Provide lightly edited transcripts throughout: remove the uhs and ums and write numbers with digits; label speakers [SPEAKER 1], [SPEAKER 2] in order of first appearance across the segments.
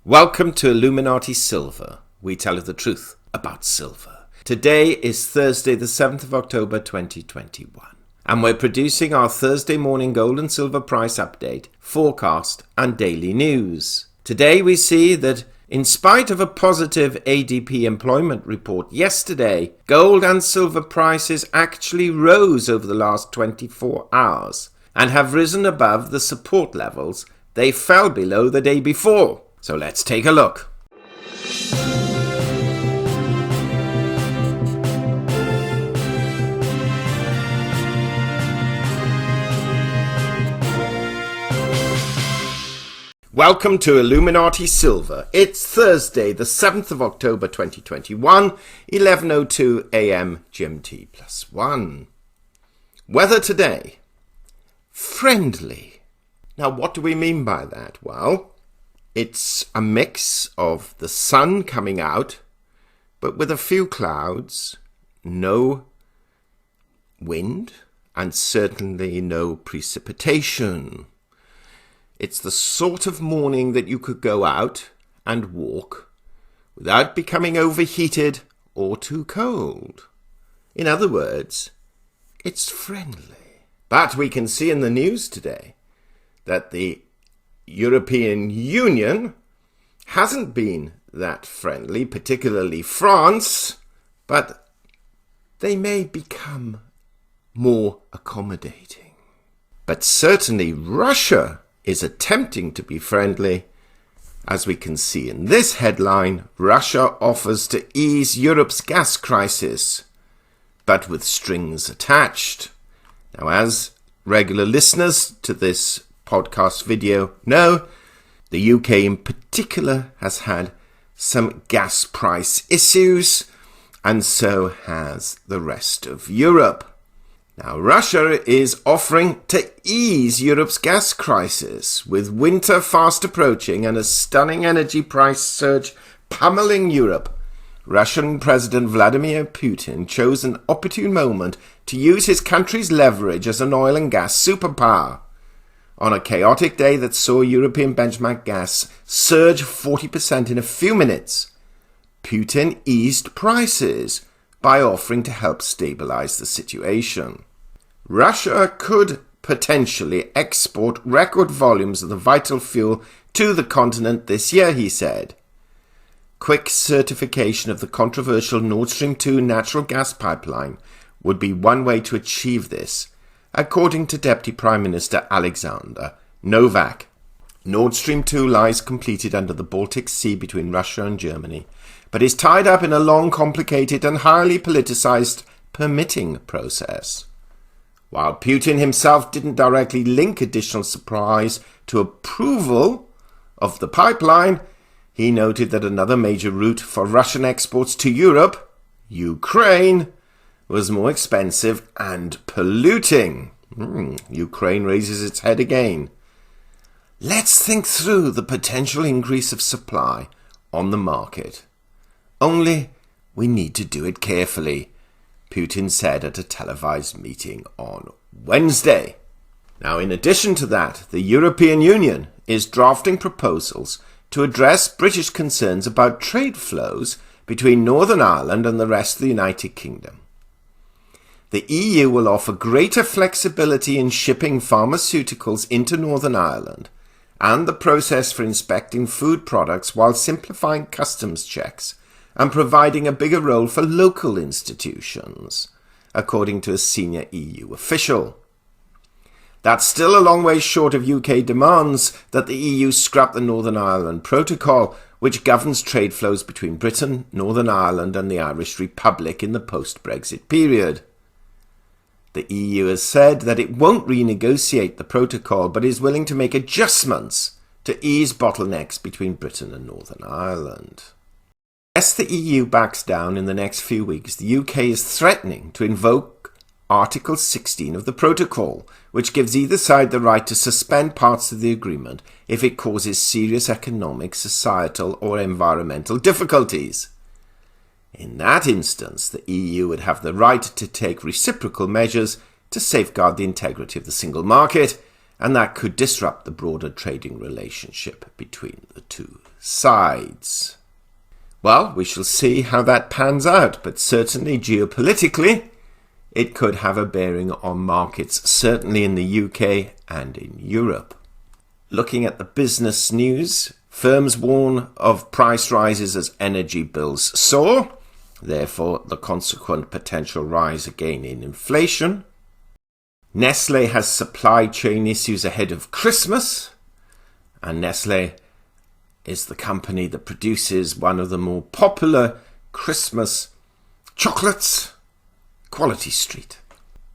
[SPEAKER 1] Welcome to Illuminati Silver. We tell you the truth about silver. Today is Thursday, the 7th of October 2021. And we're producing our Thursday morning gold and silver price update, forecast, and daily news. Today we see that in spite of a positive ADP Employment Report yesterday, gold and silver prices actually rose over the last 24 hours and have risen above the support levels they fell below the day before. So let's take a look. Welcome to Illuminati Silver. It's Thursday, the 7th of October 2021, 11:02 a.m. GMT +1. Weather today. Friendly. Now, what do we mean by that? Well, it's a mix of the sun coming out, but with a few clouds, no wind, and certainly no precipitation. It's the sort of morning that you could go out and walk without becoming overheated or too cold. In other words, it's friendly. But we can see in the news today that the European Union hasn't been that friendly, particularly France, but they may become more accommodating. But certainly Russia is attempting to be friendly. As we can see in this headline, Russia offers to ease Europe's gas crisis, but with strings attached. Now, as regular listeners to this podcast video know, the UK in particular has had some gas price issues, and so has the rest of Europe. Now, Russia is offering to ease Europe's gas crisis, with winter fast approaching and a stunning energy price surge pummeling Europe. Russian President Vladimir Putin chose an opportune moment to use his country's leverage as an oil and gas superpower. On a chaotic day that saw European benchmark gas surge 40% in a few minutes, Putin eased prices by offering to help stabilize the situation. Russia could potentially export record volumes of the vital fuel to the continent this year, he said. Quick certification of the controversial Nord Stream 2 natural gas pipeline would be one way to achieve this, according to Deputy Prime Minister Alexander Novak. Nord Stream 2 lies completed under the Baltic Sea between Russia and Germany, but is tied up in a long, complicated and highly politicized permitting process. While Putin himself didn't directly link additional supplies to approval of the pipeline, he noted that another major route for Russian exports to Europe, Ukraine, was more expensive and polluting. Ukraine raises its head again. Let's think through the potential increase of supply on the market. Only we need to do it carefully, Putin said at a televised meeting on Wednesday. Now, in addition to that, the European Union is drafting proposals to address British concerns about trade flows between Northern Ireland and the rest of the United Kingdom. The EU will offer greater flexibility in shipping pharmaceuticals into Northern Ireland and the process for inspecting food products while simplifying customs checks and providing a bigger role for local institutions, according to a senior EU official. That's still a long way short of UK demands that the EU scrap the Northern Ireland Protocol, which governs trade flows between Britain, Northern Ireland and the Irish Republic in the post-Brexit period. The EU has said that it won't renegotiate the protocol, but is willing to make adjustments to ease bottlenecks between Britain and Northern Ireland. Unless the EU backs down in the next few weeks, the UK is threatening to invoke Article 16 of the protocol, which gives either side the right to suspend parts of the agreement if it causes serious economic, societal or environmental difficulties. In that instance, the EU would have the right to take reciprocal measures to safeguard the integrity of the single market and that could disrupt the broader trading relationship between the two sides. Well, we shall see how that pans out, but certainly geopolitically, it could have a bearing on markets, certainly in the UK and in Europe. Looking at the business news, firms warn of price rises as energy bills soar, therefore the consequent potential rise again in inflation. Nestlé has supply chain issues ahead of Christmas, and Nestlé is the company that produces one of the more popular Christmas chocolates, Quality Street.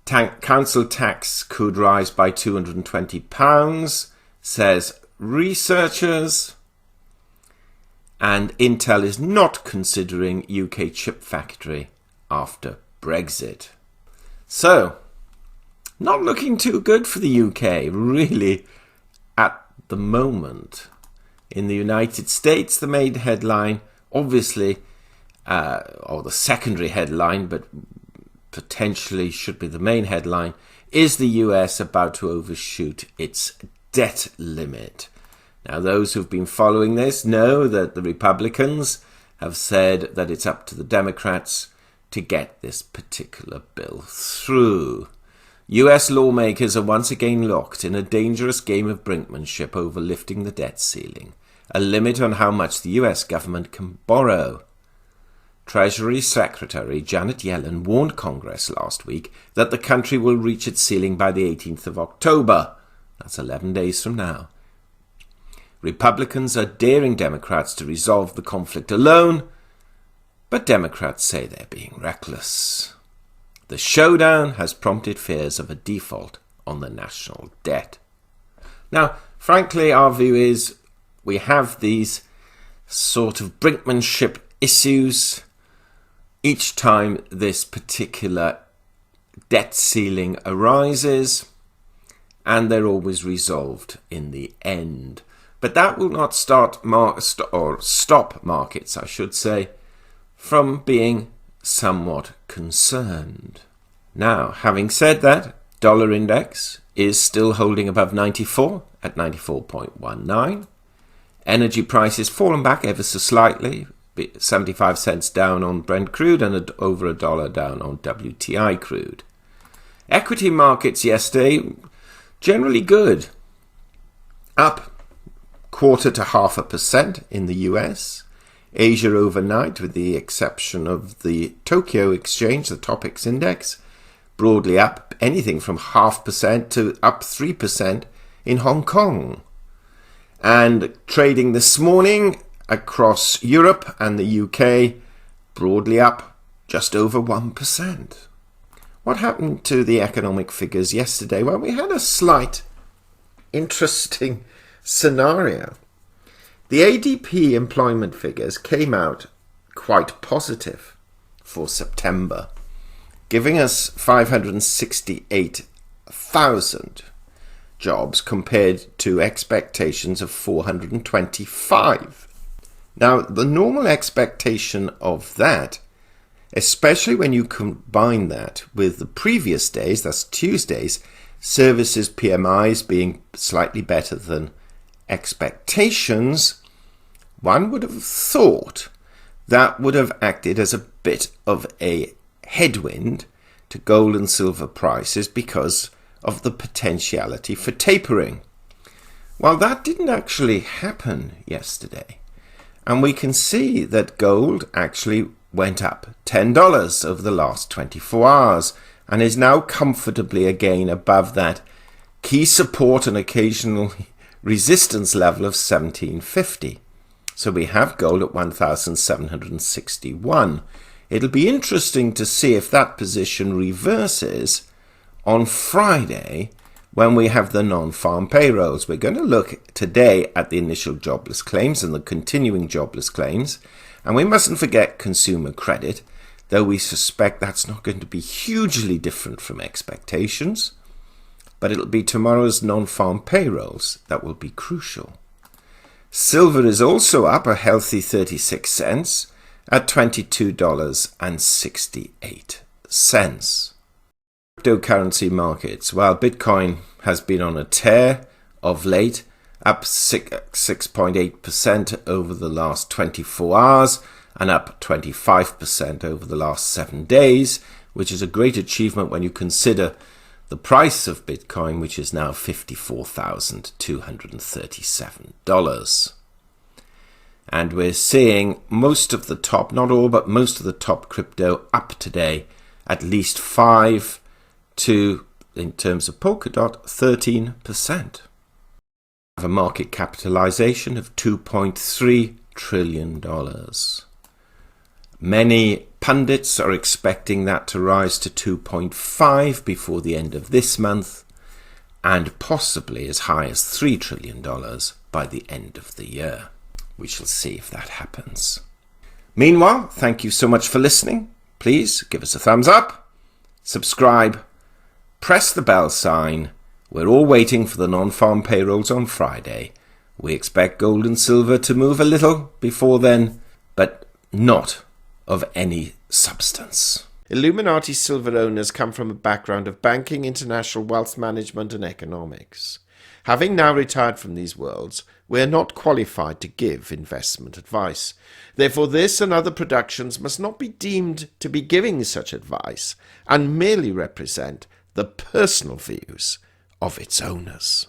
[SPEAKER 1] Council tax could rise by £220, says researchers. And Intel is not considering UK chip factory after Brexit. So, not looking too good for the UK, really, at the moment. In the United States, the main headline, obviously, or the secondary headline, but potentially should be the main headline, is the US about to overshoot its debt limit. Now, those who've been following this know that the Republicans have said that it's up to the Democrats to get this particular bill through. US lawmakers are once again locked in a dangerous game of brinkmanship over lifting the debt ceiling, a limit on how much the US government can borrow. Treasury Secretary Janet Yellen warned Congress last week that the country will reach its ceiling by the 18th of October. That's 11 days from now. Republicans are daring Democrats to resolve the conflict alone, but Democrats say they're being reckless. The showdown has prompted fears of a default on the national debt. Now, frankly, our view is we have these sort of brinkmanship issues each time this particular debt ceiling arises, and they're always resolved in the end. But that will not stop markets, I should say, from being somewhat concerned. Now, having said that, dollar index is still holding above 94 at 94.19. Energy prices fallen back ever so slightly, 75 cents down on Brent crude and over $1 down on WTI crude. Equity markets yesterday, generally good. Up 0.25% to 0.5% in the US. Asia overnight, with the exception of the Tokyo Exchange, the Topix Index, broadly up anything from 0.5% to up 3% in Hong Kong. And trading this morning across Europe and the UK, broadly up just over 1%. What happened to the economic figures yesterday? Well, we had a slight interesting scenario. The ADP employment figures came out quite positive for September, giving us 568,000 jobs compared to expectations of 425. Now, the normal expectation of that, especially when you combine that with the previous days, that's Tuesdays, services PMIs being slightly better than expectations, one would have thought that would have acted as a bit of a headwind to gold and silver prices because of the potentiality for tapering. Well, that didn't actually happen yesterday. And we can see that gold actually went up $10 over the last 24 hours and is now comfortably again above that key support and occasional resistance level of 1750. So we have gold at 1,761. It'll be interesting to see if that position reverses on Friday when we have the non-farm payrolls. We're going to look today at the initial jobless claims and the continuing jobless claims. And we mustn't forget consumer credit, though we suspect that's not going to be hugely different from expectations. But it'll be tomorrow's non-farm payrolls that will be crucial. Silver is also up a healthy 36 cents at $22.68. Cryptocurrency markets. Well, Bitcoin has been on a tear of late, up 6.8% over the last 24 hours and up 25% over the last 7 days, which is a great achievement when you consider the price of Bitcoin, which is now $54,237. And we're seeing most of the top, not all, but most of the top crypto up today, at least 5 to, in terms of Polkadot, 13%. Have a market capitalization of $2.3 trillion. Many pundits are expecting that to rise to 2.5 before the end of this month, and possibly as high as $3 trillion by the end of the year. We shall see if that happens. Meanwhile, thank you so much for listening. Please give us a thumbs up, subscribe, press the bell sign. We're all waiting for the non-farm payrolls on Friday. We expect gold and silver to move a little before then, but not of any substance. Illuminati silver owners come from a background of banking, international wealth management and economics. Having now retired from these worlds, we are not qualified to give investment advice. Therefore, this and other productions must not be deemed to be giving such advice and merely represent the personal views of its owners.